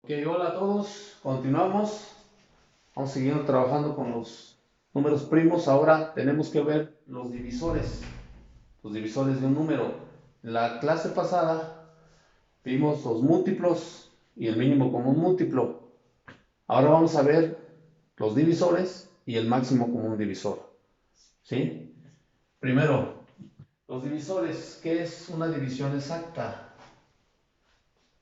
Ok, hola a todos, continuamos, vamos siguiendo trabajando con los números primos. Ahora tenemos que ver los divisores de un número. En la clase pasada vimos los múltiplos y el mínimo común múltiplo. Ahora vamos a ver los divisores y el máximo común divisor. ¿Sí? Primero, los divisores. ¿Qué es una división exacta?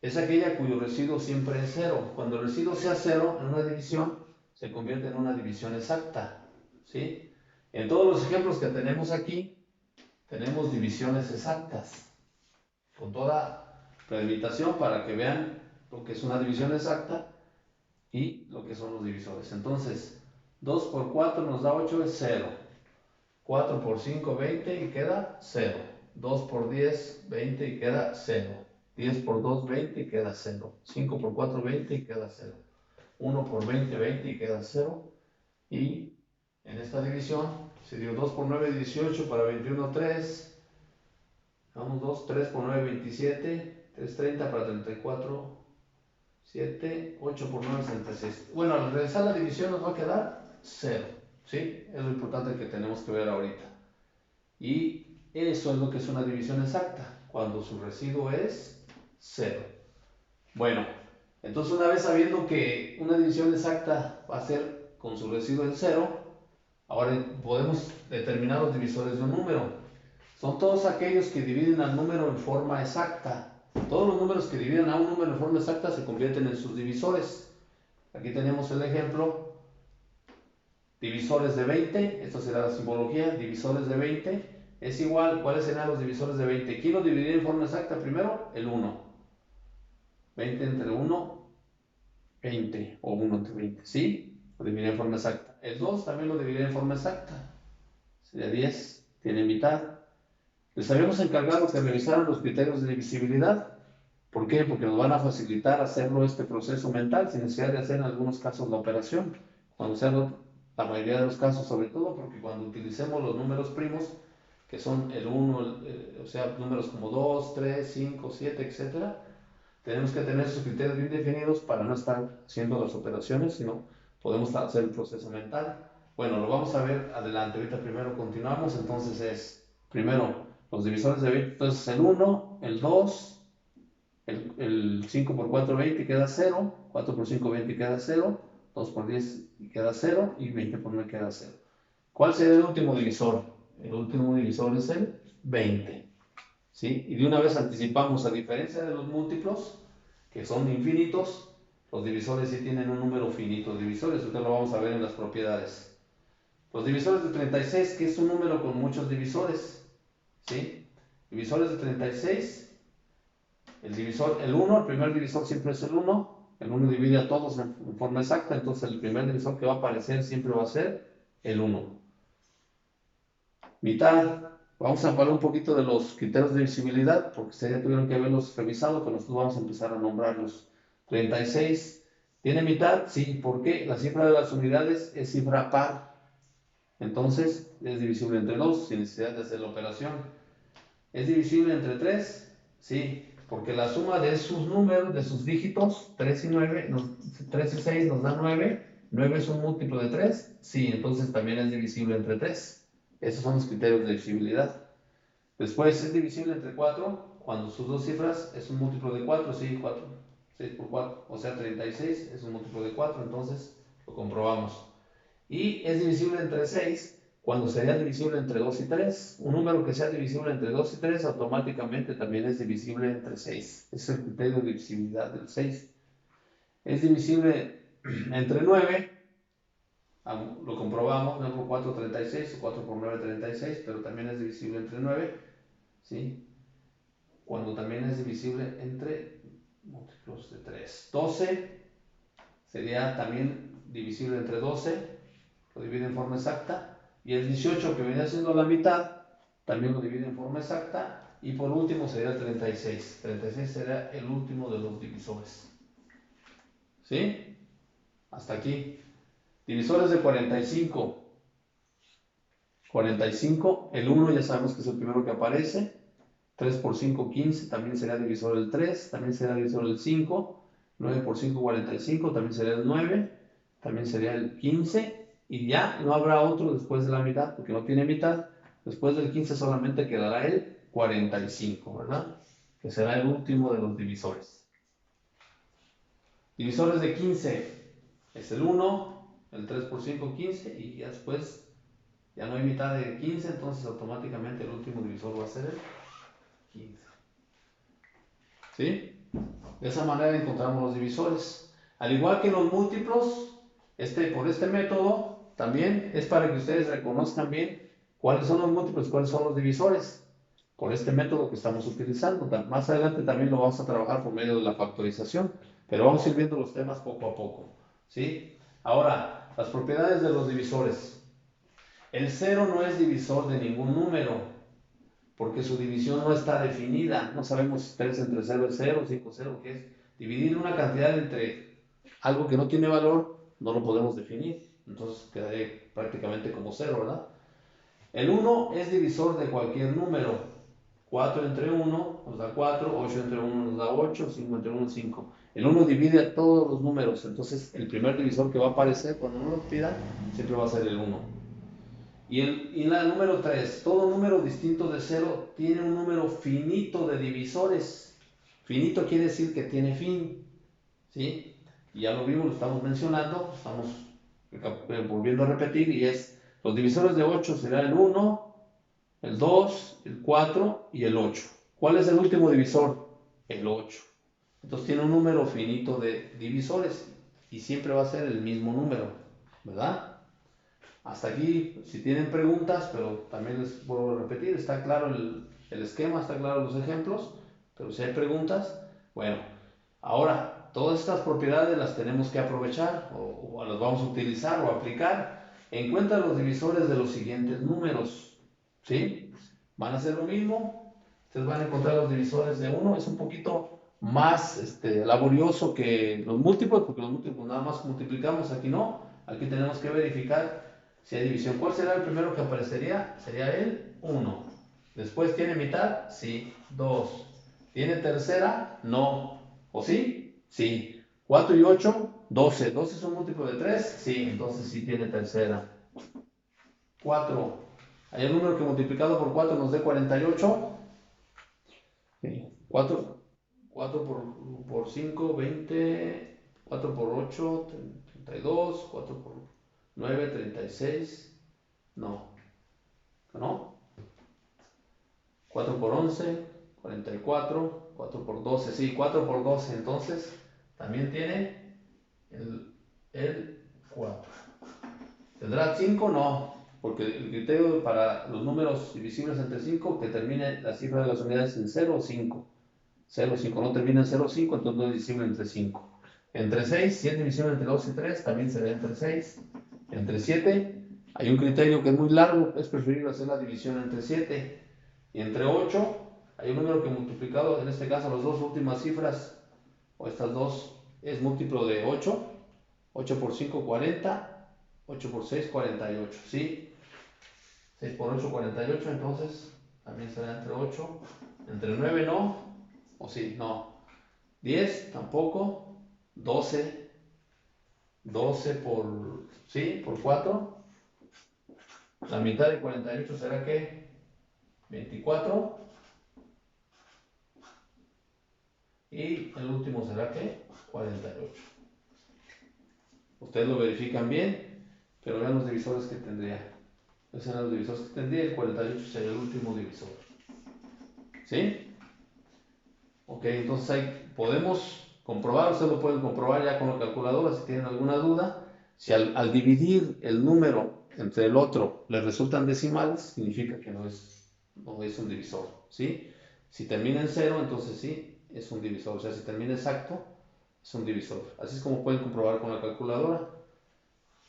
Es aquella cuyo residuo siempre es cero. Cuando el residuo sea cero en una división, se convierte en una división exacta. ¿Sí? En todos los ejemplos que tenemos aquí, tenemos divisiones exactas, con toda prelimitación para que vean lo que es una división exacta y lo que son los divisores. Entonces, 2 por 4 nos da 8, es 0. 4 por 5, 20 y queda 0. 2 por 10, 20 y queda 0. 10 por 2, 20 y queda 0. 5 por 4, 20 y queda 0. 1 por 20, 20 y queda 0. Y en esta división se dio 2 por 9, 18, para 21, 3. Vamos 2, 3 por 9, 27. 3, 30, para 34, 7. 8 por 9, 66. Bueno, al realizar la división nos va a quedar 0. ¿Sí? Es lo importante que tenemos que ver ahorita. Y eso es lo que es una división exacta, cuando su residuo es 0. Bueno, entonces una vez sabiendo que una división exacta va a ser con su residuo en 0, ahora podemos determinar los divisores de un número. Son todos aquellos que dividen al número en forma exacta. Todos los números que dividen a un número en forma exacta se convierten en sus divisores. Aquí tenemos el ejemplo. Divisores de 20, esto será la simbología. Divisores de 20 es igual. ¿Cuáles serán los divisores de 20? ¿Quién lo dividiría en forma exacta primero? El 1. 20 entre 1, 20. O 1 entre 20, ¿sí? Lo dividiría en forma exacta. El 2 también lo dividiría en forma exacta. Sería 10, tiene mitad. Les habíamos encargado que revisaran los criterios de divisibilidad. ¿Por qué? Porque nos van a facilitar hacerlo este proceso mental sin necesidad de hacer en algunos casos la operación. Cuando sea la mayoría de los casos, sobre todo porque cuando utilicemos los números primos, que son el 1, o sea, números como 2, 3, 5, 7, etc., tenemos que tener esos criterios bien definidos para no estar haciendo las operaciones, sino podemos hacer el proceso mental. Bueno, lo vamos a ver adelante. Ahorita primero continuamos. Entonces primero, los divisores de 20. Entonces el 1, el 2, el 5 por 4, 20 queda 0. 4 por 5, 20 queda 0. 2 por 10 queda 0. Y 20 por 9 queda 0. ¿Cuál sería el último divisor? El último divisor es el 20. ¿Sí? Y de una vez anticipamos, a diferencia de los múltiplos, que son infinitos, los divisores sí tienen un número finito de divisores. Ahorita lo vamos a ver en las propiedades. Los divisores de 36, que es un número con muchos divisores. ¿Sí? Divisores de 36. El 1, el primer divisor siempre es el 1. El 1 divide a todos en forma exacta, entonces el primer divisor que va a aparecer siempre va a ser el 1. Mitad. Vamos a hablar un poquito de los criterios de divisibilidad, porque ustedes ya tuvieron que haberlos revisado, pero nosotros vamos a empezar a nombrarlos. 36. ¿Tiene mitad? Sí. ¿Por qué? La cifra de las unidades es cifra par. Entonces es divisible entre 2 sin necesidad de hacer la operación. ¿Es divisible entre 3? Sí, porque la suma de sus números, de sus dígitos, 3 y 9, 3 y 6 nos da 9. 9 es un múltiplo de 3. Sí, entonces también es divisible entre 3. Esos son los criterios de divisibilidad. Después, ¿es divisible entre 4? Cuando sus dos cifras es un múltiplo de 4. Sí, 4. 6 por 4. O sea, 36 es un múltiplo de 4. Entonces lo comprobamos. Y es divisible entre 6 cuando sería divisible entre 2 y 3. Un número que sea divisible entre 2 y 3 automáticamente también es divisible entre 6. Ese es el criterio de divisibilidad del 6. Es divisible entre 9. Lo comprobamos. 9 por 4, 36. O 4 por 9, 36. Pero también es divisible entre 9. ¿Sí? Cuando también es divisible entre múltiplos de 3. 12 sería también divisible entre 12. Lo divide en forma exacta. Y el 18, que viene siendo la mitad, también lo divide en forma exacta. Y por último sería el 36. 36 será el último de los divisores. ¿Sí? Hasta aquí. Divisores de 45. 45, el 1 ya sabemos que es el primero que aparece. 3 por 5, 15, también será divisor del 3, también será divisor del 5. 9 por 5, 45, también sería el 9, también sería el 15, y ya no habrá otro después de la mitad, porque no tiene mitad. Después del 15 solamente quedará el 45, ¿verdad? Que será el último de los divisores. Divisores de 15 es el 1, el 3 por 5, 15, y ya después ya no hay mitad de 15, entonces automáticamente el último divisor va a ser el 15. ¿Sí? De esa manera encontramos los divisores. Al igual que los múltiplos, por este método también es para que ustedes reconozcan bien cuáles son los múltiplos y cuáles son los divisores. Por este método que estamos utilizando. Más adelante también lo vamos a trabajar por medio de la factorización, pero vamos a ir viendo los temas poco a poco. ¿Sí? Ahora, las propiedades de los divisores. El 0 no es divisor de ningún número, porque su división no está definida. No sabemos si 3 entre 0 es 0, 5 es 0, ¿qué es? Dividir una cantidad entre algo que no tiene valor, no lo podemos definir. Entonces quedaría prácticamente como 0, ¿verdad? El 1 es divisor de cualquier número. 4 entre 1 nos da 4, 8 entre 1 nos da 8, 5 entre 1 es 5. El 1 divide a todos los números, entonces el primer divisor que va a aparecer cuando uno lo pida siempre va a ser el 1. Y la número 3, todo número distinto de 0 tiene un número finito de divisores. Finito quiere decir que tiene fin, ¿sí? Y ya lo vimos, lo estamos mencionando, estamos volviendo a repetir, y es, los divisores de 8 será el 1, el 2, el 4 y el 8. ¿Cuál es el último divisor? El 8. Entonces tiene un número finito de divisores y siempre va a ser el mismo número, ¿verdad? Hasta aquí, si tienen preguntas, pero también les vuelvo a repetir, está claro el esquema, está claro los ejemplos, pero si hay preguntas, bueno, ahora todas estas propiedades las tenemos que aprovechar o las vamos a utilizar o aplicar. Encuentra los divisores de los siguientes números, ¿sí? Van a hacer lo mismo, ustedes van a encontrar los divisores de 1, es un poquito más laborioso que los múltiplos, porque los múltiplos nada más multiplicamos, aquí no, aquí tenemos que verificar si hay división. ¿Cuál será el primero que aparecería? Sería el 1. Después, ¿tiene mitad? Sí. 2. ¿Tiene tercera? No. ¿O sí? Sí. 4 y 8, 12. ¿12 es un múltiplo de 3? Sí, entonces sí tiene tercera. 4. ¿Hay un número que multiplicado por 4 nos dé 48? Sí. 4 por 5, 20. 4 por 8, 32. 4 por 9, 36. No. 4 por 11, 44. 4 por 12, sí, 4 por 12. Entonces, también tiene el 4. ¿Tendrá 5? No, porque el criterio para los números divisibles entre 5 que termine la cifra de las unidades en 0 o 5. 0 o 5, no termina en 0 o 5, entonces no es divisible entre 5. Entre 6, si es divisible entre 2 y 3, también será entre 6. Entre 7, hay un criterio que es muy largo, es preferible hacer la división entre 7. Y entre 8, hay un número que multiplicado, en este caso las dos últimas cifras, o estas dos, es múltiplo de 8. 8 por 5, 40. 8 por 6, 48, ¿sí? 6 por 8, 48, entonces también será entre 8. Entre 9 no, o sí, no. 10 tampoco. 12. 12 por, sí, por 4. La mitad de 48 será ¿qué? 24. Y el último será ¿qué? 48. Ustedes lo verifican bien, pero vean los divisores que tendría. Esos serán los divisores que tendría. El 48 sería el último divisor. ¿Sí? Ok, entonces ahí podemos comprobar, ustedes lo pueden comprobar ya con la calculadora si tienen alguna duda. Si al dividir el número entre el otro le resultan decimales, significa que no es un divisor, ¿sí? Si termina en 0, entonces sí, es un divisor. O sea, si termina exacto, es un divisor. Así es como pueden comprobar con la calculadora.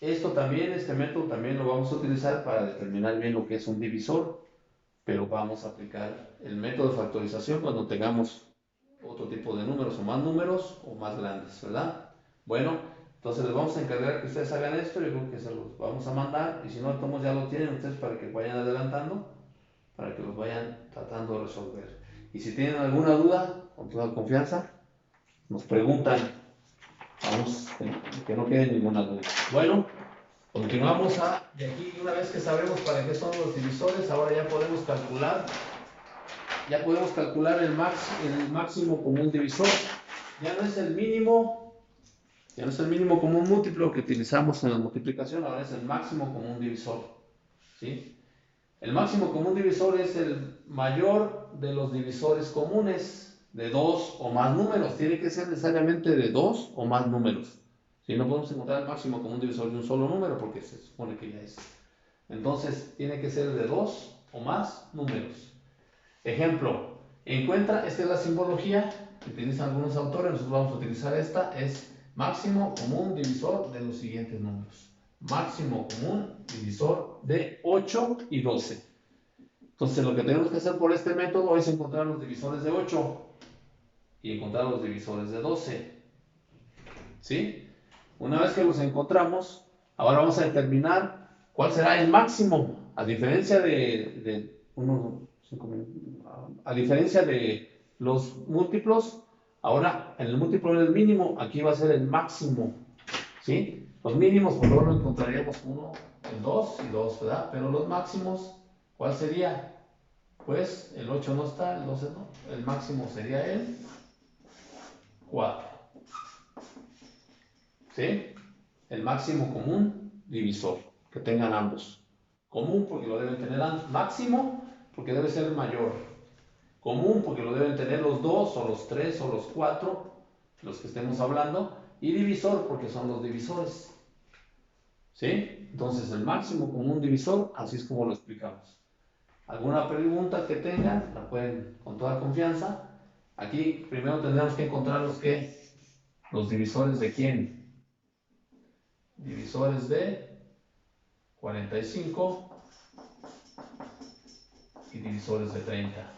Este método también lo vamos a utilizar para determinar bien lo que es un divisor, pero vamos a aplicar el método de factorización cuando tengamos otro tipo de números o más grandes, ¿verdad? Bueno, entonces les vamos a encargar que ustedes hagan esto, yo creo que se los vamos a mandar, y si no, todos ya lo tienen ustedes para que vayan adelantando, para que los vayan tratando de resolver. Y si tienen alguna duda, con toda confianza, nos preguntan. que no quede ninguna duda. Bueno, continuamos de aquí. Una vez que sabemos para qué son los divisores, ahora ya podemos calcular el máximo común divisor. Ya no es el mínimo común múltiplo que utilizamos en la multiplicación, ahora es el máximo común divisor. ¿Sí? El máximo común divisor es el mayor de los divisores comunes de dos o más números. Tiene que ser necesariamente de dos o más números. Si no podemos encontrar el máximo común divisor de un solo número, porque se supone que ya es. Entonces, tiene que ser de dos o más números. Ejemplo, esta es la simbología que utilizan algunos autores, nosotros vamos a utilizar esta, es máximo común divisor de los siguientes números. Máximo común divisor de 8 y 12. Entonces, lo que tenemos que hacer por este método es encontrar los divisores de 8 y encontrar los divisores de 12. ¿Sí? Una vez que los encontramos, ahora vamos a determinar cuál será el máximo. A diferencia de los múltiplos, ahora en el múltiplo del mínimo, aquí va a ser el máximo. ¿Sí? Los mínimos, por lo encontraríamos 1, el 2 y 2, ¿verdad? Pero los máximos, ¿cuál sería? Pues el 8 no está, el 12 no. El máximo sería el 4. ¿Sí? El máximo común divisor que tengan ambos. Común porque lo deben tener ambos. Máximo porque debe ser el mayor. Común porque lo deben tener los 2 o los 3 o los 4, los que estemos hablando. Y divisor porque son los divisores. ¿Sí? Entonces el máximo común divisor, así es como lo explicamos. ¿Alguna pregunta que tengan? La pueden con toda confianza. Aquí primero tendremos que encontrar los divisores de quién. Divisores de 45 y divisores de 30.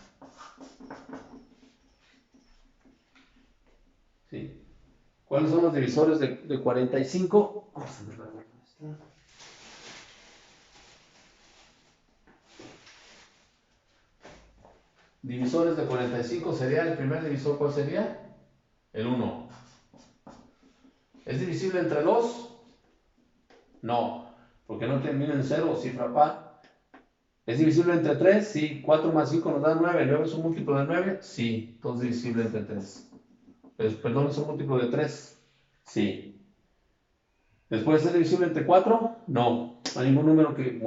¿Sí? ¿Cuáles son los divisores de 45? Vamos a ver la muestra. Divisores de 45 sería el primer divisor, ¿cuál sería? El 1. ¿Es divisible entre 2? No, porque no termina en 0 o cifra par. ¿Es divisible entre 3? Sí. 4 más 5 nos da 9. ¿9 es un múltiplo de 9? Sí. Entonces es divisible entre 3. Perdón, ¿es un múltiplo de 3? Sí. ¿Después es divisible entre 4? No. No hay ningún número que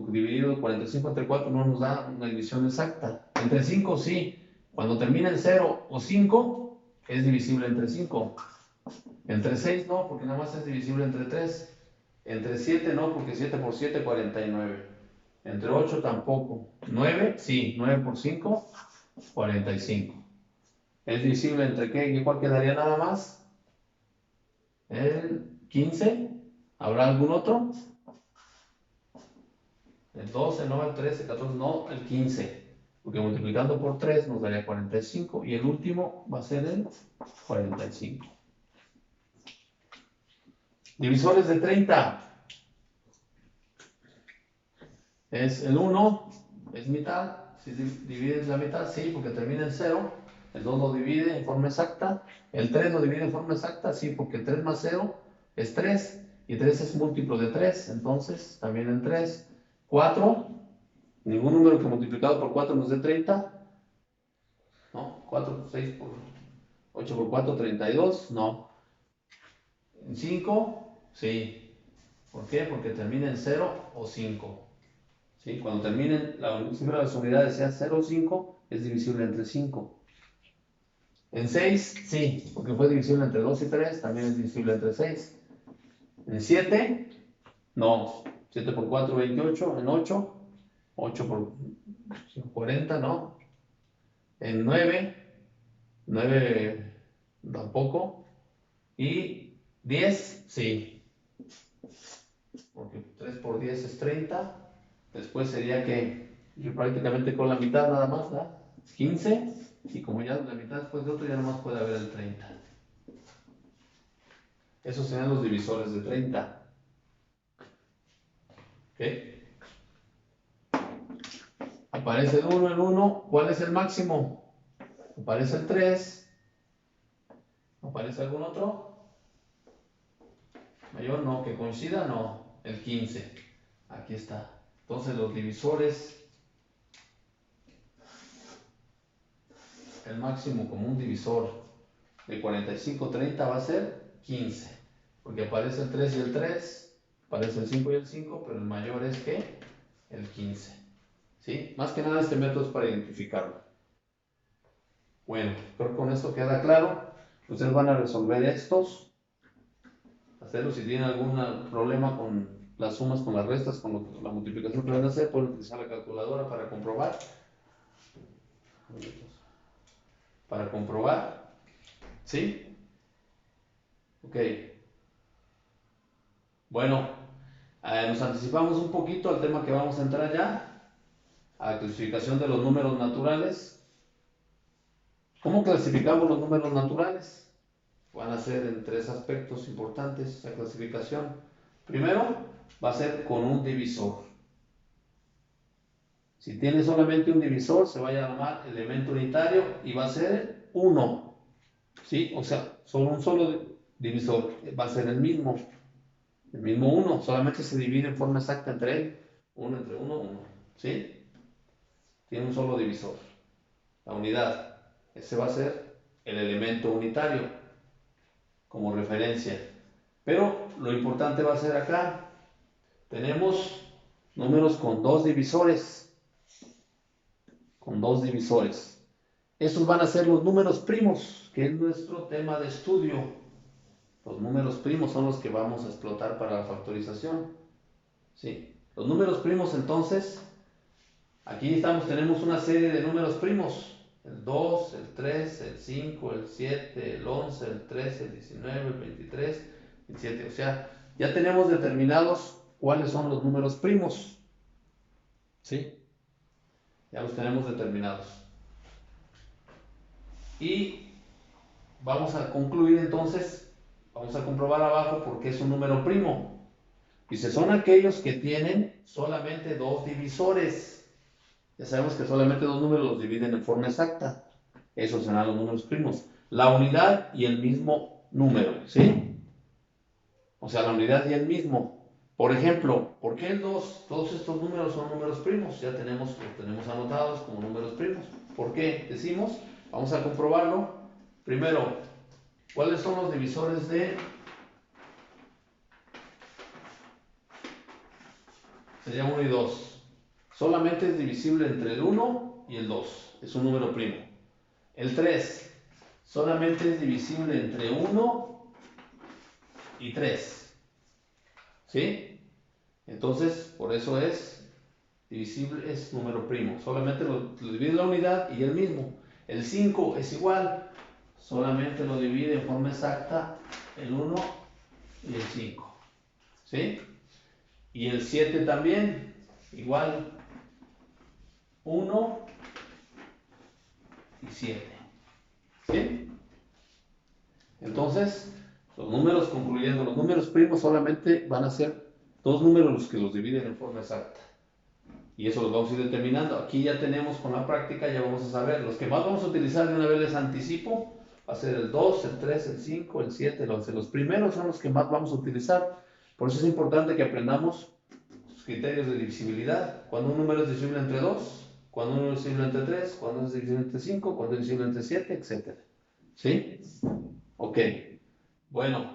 dividido 45 entre 4 no nos da una división exacta. Entre 5 sí. Cuando termina en 0 o 5 es divisible entre 5. Entre 6 no, porque nada más es divisible entre 3. Entre 7 no, porque 7 por 7, 49. Entre 8 tampoco. 9, sí. 9 por 5, 45. ¿Es divisible entre qué? ¿Cuál quedaría nada más? El 15. ¿Habrá algún otro? El 12, no, el 13, 14, no, el 15. Porque multiplicando por 3 nos daría 45. Y el último va a ser el 45. Divisores de 30. Es el 1, es mitad. Si divides la mitad, sí, porque termina en 0. El 2 lo divide en forma exacta. El 3 lo divide en forma exacta, sí, porque el 3 más 0 es 3. Y 3 es múltiplo de 3, entonces también en 3. 4, ningún número que multiplicado por 4 nos dé 30. No, 4 por 6 por 8 por 4, 32. No. En 5, sí. ¿Por qué? Porque termina en 0 o 5. ¿Sí? Cuando terminen la cifra de las unidades sea 0 o 5, es divisible entre 5. En 6, sí, porque fue divisible entre 2 y 3, también es divisible entre 6. En 7, no. 7 por 4, 28. En 8, 8 por 40, no. En 9, 9 tampoco. Y 10, sí. Porque 3 por 10 es 30. Después sería que yo prácticamente con la mitad nada más, ¿verdad? 15. Y como ya la mitad después de otro, ya nada más puede haber el 30. Esos serían los divisores de 30. ¿Ok? Aparece el 1 en 1. ¿Cuál es el máximo? Aparece el 3. ¿Aparece algún otro? Mayor no, que coincida no, el 15. Aquí está. Entonces los divisores, el máximo común divisor de 45, 30 va a ser 15. Porque aparece el 3 y el 3, aparece el 5 y el 5, pero el mayor es que el 15. ¿Sí? Más que nada este método es para identificarlo. Bueno, creo que con esto queda claro. Ustedes van a resolver estos. Hacerlo si tienen algún problema con las sumas, con las restas, con la multiplicación que van a hacer, pueden utilizar la calculadora para comprobar. Para comprobar. ¿Sí? Ok. Bueno, nos anticipamos un poquito al tema que vamos a entrar ya, a la clasificación de los números naturales. ¿Cómo clasificamos los números naturales? Van a ser en 3 aspectos importantes la clasificación. Primero, va a ser con un divisor. Si tiene solamente un divisor, se va a llamar elemento unitario y va a ser 1. ¿Sí? O sea, solo un solo divisor. Va a ser el mismo 1. Solamente se divide en forma exacta entre él. 1 entre 1, 1. ¿Sí? Tiene un solo divisor. La unidad. Ese va a ser el elemento unitario como referencia. Pero lo importante va a ser acá. Tenemos números con 2 divisores. Con 2 divisores. Estos van a ser los números primos, que es nuestro tema de estudio. Los números primos son los que vamos a explotar para la factorización. ¿Sí? Los números primos, entonces, aquí tenemos una serie de números primos. El 2, el 3, el 5, el 7, el 11, el 13, el 19, el 23, el 7. O sea, ya tenemos determinados cuáles son los números primos. ¿Sí? Ya los tenemos determinados. Y vamos a concluir entonces, vamos a comprobar abajo por qué es un número primo. Dice, son aquellos que tienen solamente 2 divisores. Ya sabemos que solamente 2 números los dividen en forma exacta. Esos serán los números primos. La unidad y el mismo número, ¿sí? O sea, la unidad y el mismo. Por ejemplo, ¿por qué el 2? Todos estos números son números primos. Ya los tenemos anotados como números primos. ¿Por qué? Decimos, vamos a comprobarlo. Primero, ¿cuáles son los divisores de? Sería 1 y 2. Solamente es divisible entre el 1 y el 2. Es un número primo. El 3 solamente es divisible entre 1 y 3. ¿Sí? Entonces, por eso es divisible, es número primo. Solamente lo divide la unidad y el mismo. El 5 es igual. Solamente lo divide en forma exacta el 1 y el 5. ¿Sí? Y el 7 también, igual. 1 y 7. ¿Sí? Entonces, los números, concluyendo, los números primos solamente van a ser 2 números los que los dividen en forma exacta. Y eso los vamos a ir determinando. Aquí ya tenemos con la práctica, ya vamos a saber. Los que más vamos a utilizar de una vez les anticipo. Va a ser el 2, el 3, el 5, el 7, el 11. Los primeros son los que más vamos a utilizar. Por eso es importante que aprendamos los criterios de divisibilidad. Cuando un número es divisible entre 2, cuando un número es divisible entre 3, cuando es divisible entre 5, cuando es divisible entre 7, etc. ¿Sí? Ok. Bueno,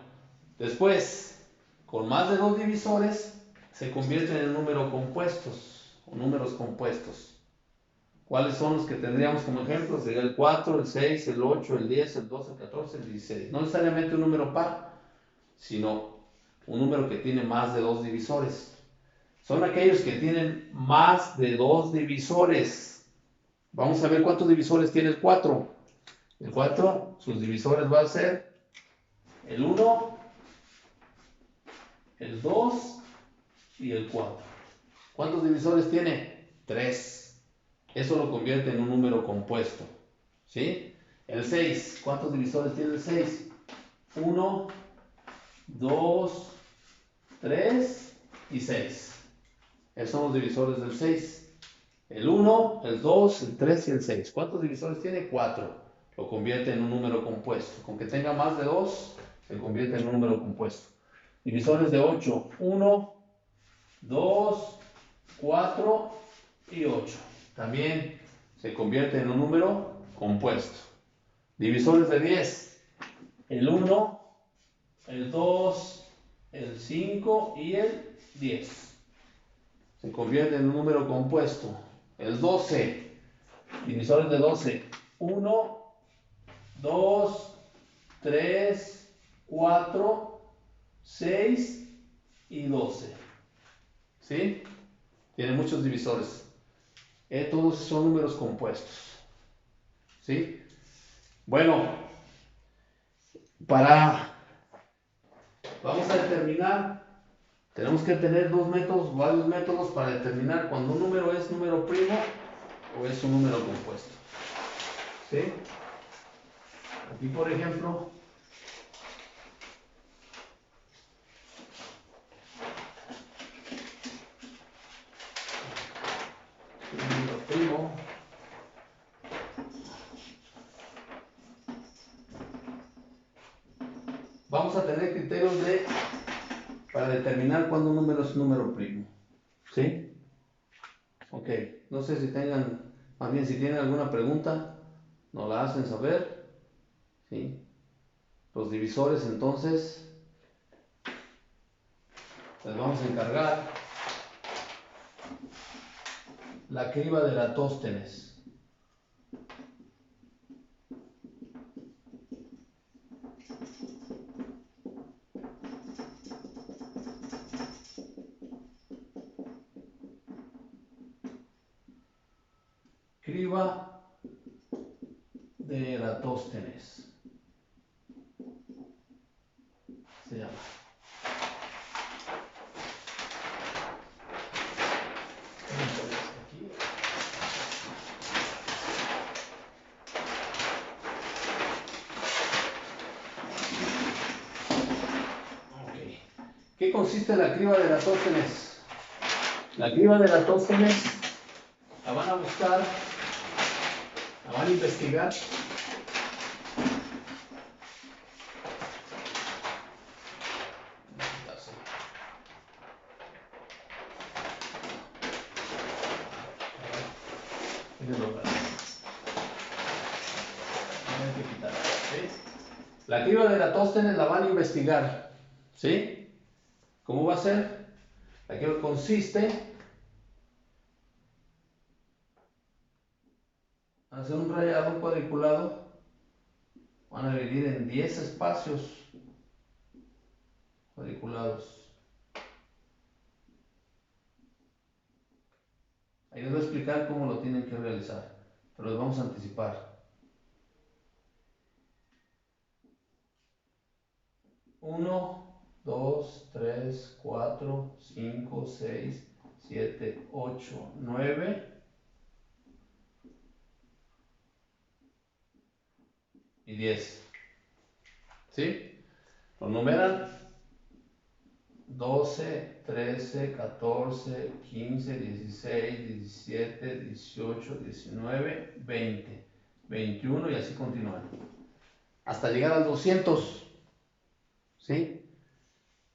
después, con más de 2 divisores, se convierten en números compuestos o números compuestos. ¿Cuáles son los que tendríamos como ejemplo? Sería el 4, el 6, el 8, el 10, el 12, el 14, el 16. No necesariamente un número par, sino un número que tiene más de 2 divisores. Son aquellos que tienen más de 2 divisores. Vamos a ver cuántos divisores tiene el 4. El 4, sus divisores van a ser el 1, el 2 y el 4. ¿Cuántos divisores tiene? 3. Eso lo convierte en un número compuesto. ¿Sí? El 6. ¿Cuántos divisores tiene el 6? 1, 2, 3 y 6. Esos son los divisores del 6. El 1, el 2, el 3 y el 6. ¿Cuántos divisores tiene? 4. Lo convierte en un número compuesto. Con que tenga más de 2, se convierte en un número compuesto. Divisores de 8. 1, 2, 4 y 8. También se convierte en un número compuesto. Divisores de 10. El 1, el 2, el 5 y el 10. Se convierte en un número compuesto. El 12. Divisores de 12. 1, 2, 3, 4, 6 y 12. ¿Sí? Tiene muchos divisores. Todos son números compuestos. ¿Sí? Bueno, vamos a determinar, tenemos que tener varios métodos para determinar cuando un número es número primo o es un número compuesto. ¿Sí? Aquí, por ejemplo, un número primo. Vamos a tener criterios para determinar cuándo un número es un número primo. ¿Sí? Ok, no sé si más bien si tienen alguna pregunta, nos la hacen saber. ¿Sí? Los divisores, entonces, les vamos a encargar la criba de Eratóstenes. Criba de Eratóstenes se llama. Okay. ¿Qué consiste la criba de Eratóstenes? La criba de Eratóstenes la van a buscar, la van a investigar. La criba de Eratóstenes la van a investigar. ¿Sí? ¿Cómo va a ser? La criba consiste en hacer un rayado, un cuadriculado. Van a dividir en 10 espacios cuadriculados. Ahí les voy a explicar cómo lo tienen que realizar, pero les vamos a anticipar. 1, 2, 3, 4, 5, 6, 7, 8, 9 y 10. ¿Sí? Lo numeran 12, 13, 14, 15, 16, 17, 18, 19, 20, 21 y así continúan. Hasta llegar al 200. ¿Sí?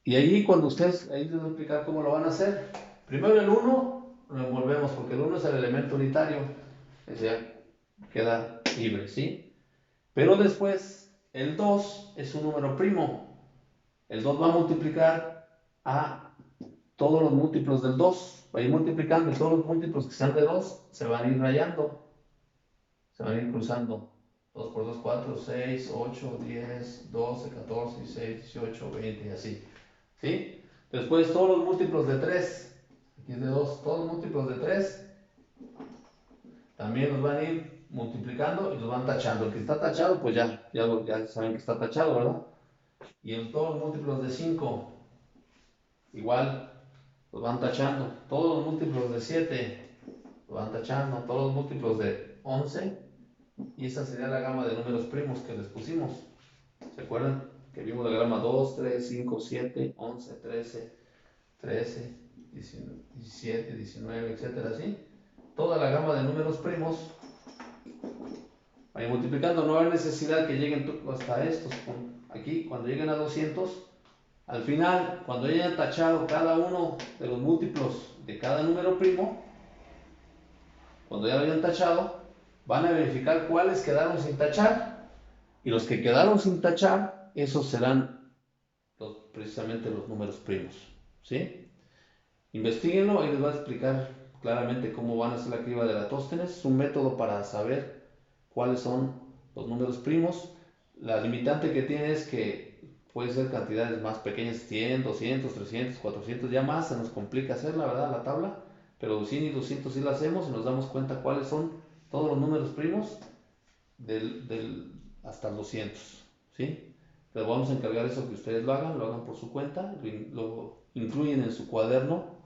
Y ahí ahí les voy a explicar cómo lo van a hacer. Primero el 1 lo envolvemos porque el 1 es el elemento unitario. Ese ya queda libre, ¿sí? Pero después el 2 es un número primo. El 2 va a multiplicar a todos los múltiplos del 2. Va a ir multiplicando y todos los múltiplos que sean de 2 se van a ir rayando. Se van a ir cruzando. 2 por 2, 4, 6, 8, 10, 12, 14, 16, 18, 20 y así. ¿Sí? Después todos los múltiplos de 3. Aquí es de 2. Todos los múltiplos de 3 también los van a ir multiplicando y los van tachando. El que está tachado, pues ya saben que está tachado, ¿verdad? Y todos los múltiplos de 5, igual, los van tachando. Todos los múltiplos de 7, los van tachando. Todos los múltiplos de 11, y esa sería la gama de números primos que les pusimos. ¿Se acuerdan? Que vimos la gama 2, 3, 5, 7, 11, 13, 13, 17, 19, etcétera, ¿sí? Toda la gama de números primos va multiplicando. No hay necesidad que lleguen hasta estos. Aquí, cuando lleguen a 200, Al final, cuando hayan tachado cada uno de los múltiplos de cada número primo, cuando ya lo hayan tachado, van a verificar cuáles quedaron sin tachar. Y los que quedaron sin tachar, esos serán precisamente los números primos. ¿Sí? Investíguenlo, ahí les voy a explicar claramente cómo van a hacer la criba de Eratóstenes. Es un método para saber cuáles son los números primos. La limitante que tiene es que puede ser cantidades más pequeñas, 100, 200, 300, 400, ya más se nos complica hacer la verdad la tabla, pero 100 y 200 sí la hacemos y nos damos cuenta cuáles son todos los números primos hasta el 200, ¿sí? Les vamos a encargar eso que ustedes lo hagan por su cuenta, lo incluyen en su cuaderno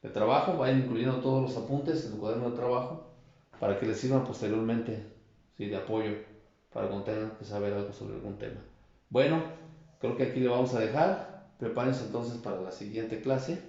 de trabajo, vayan incluyendo todos los apuntes en su cuaderno de trabajo para que les sirvan posteriormente, ¿sí? De apoyo para cuando tengan que saber algo sobre algún tema. Bueno, creo que aquí le vamos a dejar. Prepárense entonces para la siguiente clase.